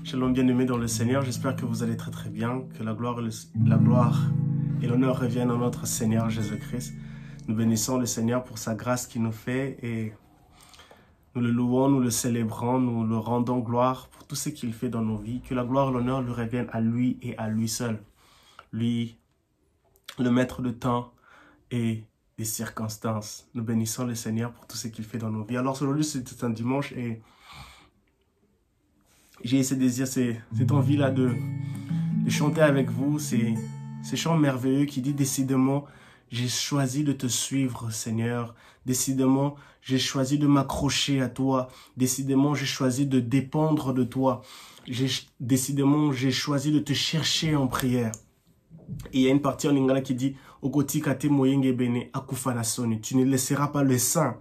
Shalom bien-aimés dans le Seigneur, j'espère que vous allez très très bien, que la gloire et l'honneur reviennent à notre Seigneur Jésus-Christ. Nous bénissons le Seigneur pour sa grâce qu'il nous fait et nous le louons, nous le célébrons, nous le rendons gloire pour tout ce qu'il fait dans nos vies. Que la gloire et l'honneur lui reviennent à lui et à lui seul. Lui, le maître de temps et des circonstances. Nous bénissons le Seigneur pour tout ce qu'il fait dans nos vies. Alors aujourd'hui c'est un dimanche et j'ai ce désir, cette envie-là de chanter avec vous, ces chants merveilleux qui dit décidément, j'ai choisi de te suivre, Seigneur. Décidément, j'ai choisi de m'accrocher à toi. Décidément, j'ai choisi de dépendre de toi. Décidément, j'ai choisi de te chercher en prière. Et il y a une partie en lingala qui dit Okoti kate moyenge bene akufa na soni. Tu ne laisseras pas le saint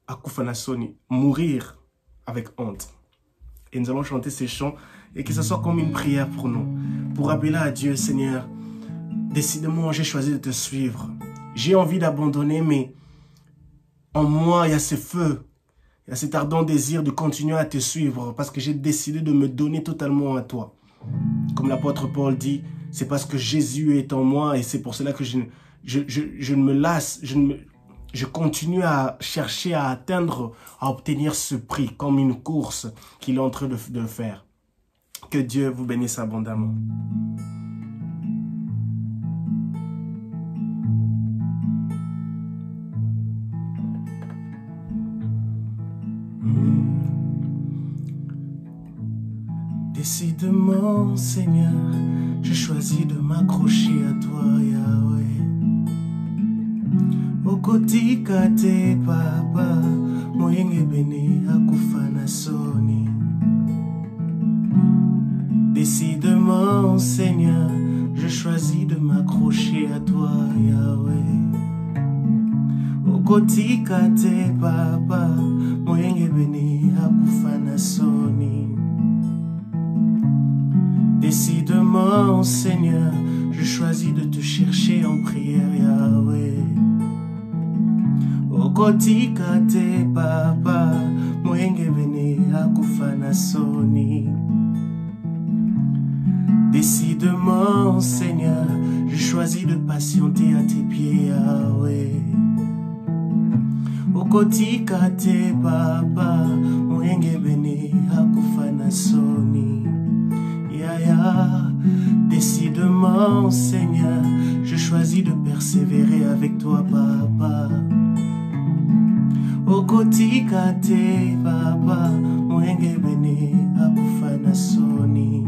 akufa na soni mourir avec honte. Et nous allons chanter ces chants et que ce soit comme une prière pour nous. Pour appeler à Dieu, Seigneur, décidément, j'ai choisi de te suivre. J'ai envie d'abandonner, mais en moi, il y a ce feu, il y a cet ardent désir de continuer à te suivre parce que j'ai décidé de me donner totalement à toi. Comme l'apôtre Paul dit, c'est parce que Jésus est en moi et c'est pour cela que je ne me lasse, je continue à chercher à atteindre, à obtenir ce prix comme une course qu'il est en train de faire. Que Dieu vous bénisse abondamment. Décidément, Seigneur, je choisis de m'accrocher à toi, Yahweh. Okoti kate papa, moyenge bene akufa na soni. Décidément, Seigneur, je choisis de m'accrocher à toi, Yahweh. Okoti kate papa, moyenge bene akufa na soni. Décidément, Seigneur, je choisis de te chercher en prière, Yahweh. Okoti kate papa, moyenge bene akufa na soni. Décidément, Seigneur, je choisis de patienter à tes pieds, Yahweh. Okoti kate papa, moyenge bene akufa na soni. Yaya, décidément, Seigneur, je choisis de persévérer avec toi, Papa. Okoti kate papa, moyenge bene akufa na soni.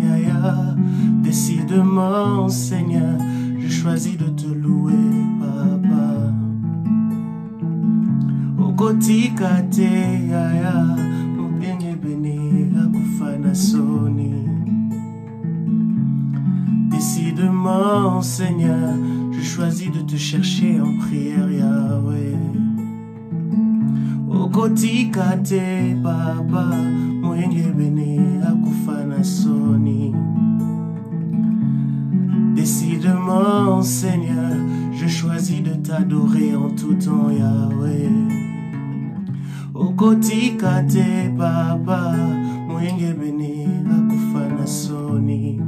Yaya, décidément, Seigneur, je choisis de te louer, Papa. Okoti kate yaya, moyenge bene akufa na soni. Décidément, Seigneur, je choisis de te chercher en prière, Yahweh. Okoti kate papa, moyenge bene akufa na soni. Décidément, Seigneur, je choisis de t'adorer en tout temps, Yahweh. Okoti kate papa, moyenge bene akufa na soni.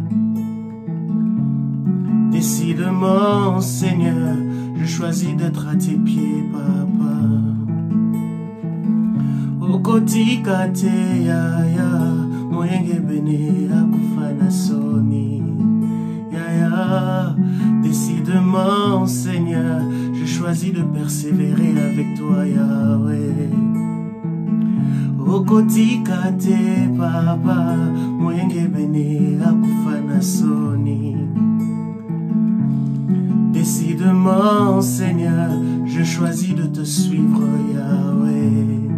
Décidément, Seigneur, je choisis d'être à tes pieds, Papa. Okoti kate yaya, moyenge bene akufa na soni. Yaya, décidément, Seigneur, je choisis de persévérer avec toi, Yahweh. Okoti kate papa, moyenge bene akufa na soni. Décidément, Seigneur, je choisis de te suivre, Yahweh.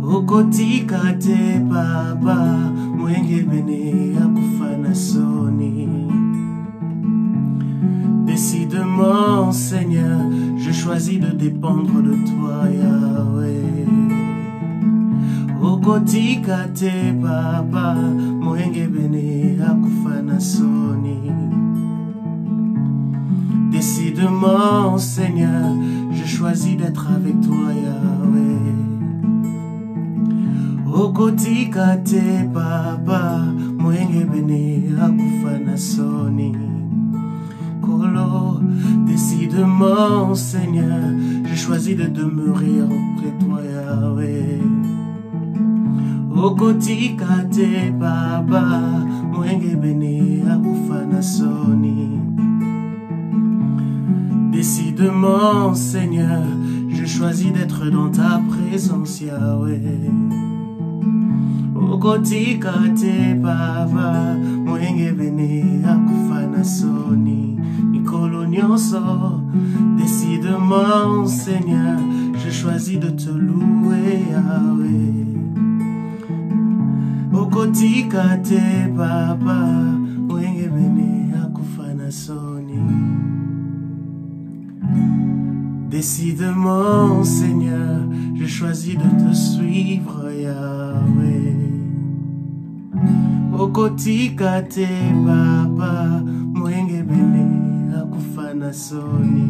Okoti kate papa, moyenge bene akufa na soni. Décidément, Seigneur, je choisis de dépendre de toi, Yahweh. Okoti kate papa, moyenge bene akufa na soni. Décidément, Seigneur, je choisis d'être avec toi, Yahweh. Okotika te papa, mwenge bene akufana soni. Kolo, décidément Seigneur, j'ai choisi de demeurer auprès de toi Yahweh. Okotika te papa, mwenge bene akufana soni. Décidément Seigneur, j'ai choisi d'être dans ta présence Yahweh. Okotika te papa, mwenge bene akufana soni. Nikolo nyonso, décidément Seigneur, j'ai choisi de te louer Yahweh. Okotika te papa, mwenge bene akufana soni. Décidément Seigneur, j'ai choisi de te suivre Yahweh. Okotika te papa, mwenge bene akufana soni.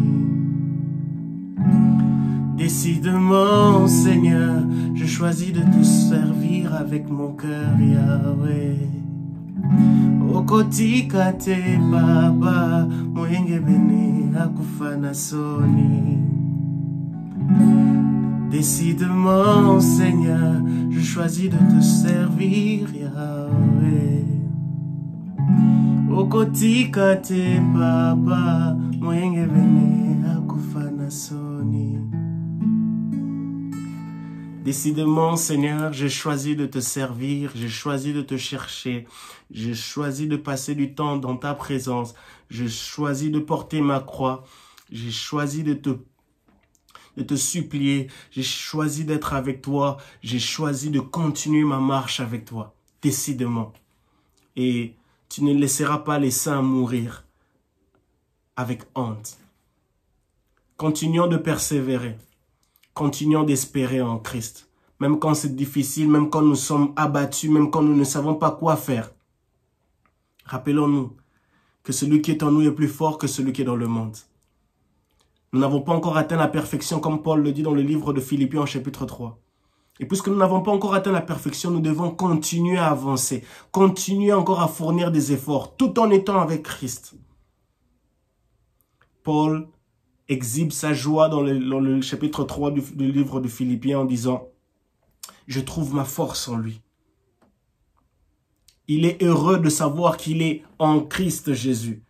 Décidément Seigneur, je choisis de te servir avec mon cœur Yahweh. Okotika te papa, mwenge bene akufana soni. Décidément Seigneur, je choisis de te servir Yahweh. Okotika te papa, mwenge bene akufana soni. Décidément Seigneur, j'ai choisi de te servir, j'ai choisi de te chercher, j'ai choisi de passer du temps dans ta présence, j'ai choisi de porter ma croix, j'ai choisi de te supplier, j'ai choisi d'être avec toi, j'ai choisi de continuer ma marche avec toi, décidément. Et tu ne laisseras pas les saints mourir avec honte. Continuons de persévérer, continuons d'espérer en Christ, même quand c'est difficile, même quand nous sommes abattus, même quand nous ne savons pas quoi faire. Rappelons-nous que celui qui est en nous est plus fort que celui qui est dans le monde. Nous n'avons pas encore atteint la perfection, comme Paul le dit dans le livre de Philippiens en chapitre 3. Et puisque nous n'avons pas encore atteint la perfection, nous devons continuer à avancer, continuer encore à fournir des efforts, tout en étant avec Christ. Paul exhibe sa joie dans le chapitre 3 du livre de Philippiens en disant « Je trouve ma force en lui ». Il est heureux de savoir qu'il est en Christ Jésus.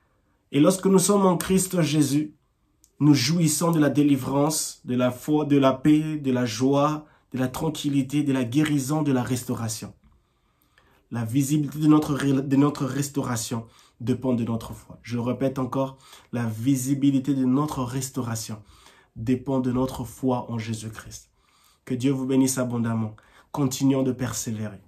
Et lorsque nous sommes en Christ Jésus, nous jouissons de la délivrance, de la foi, de la paix, de la joie, de la tranquillité, de la guérison, de la restauration. La visibilité de notre restauration dépend de notre foi. Je le répète encore, la visibilité de notre restauration dépend de notre foi en Jésus-Christ. Que Dieu vous bénisse abondamment. Continuons de persévérer.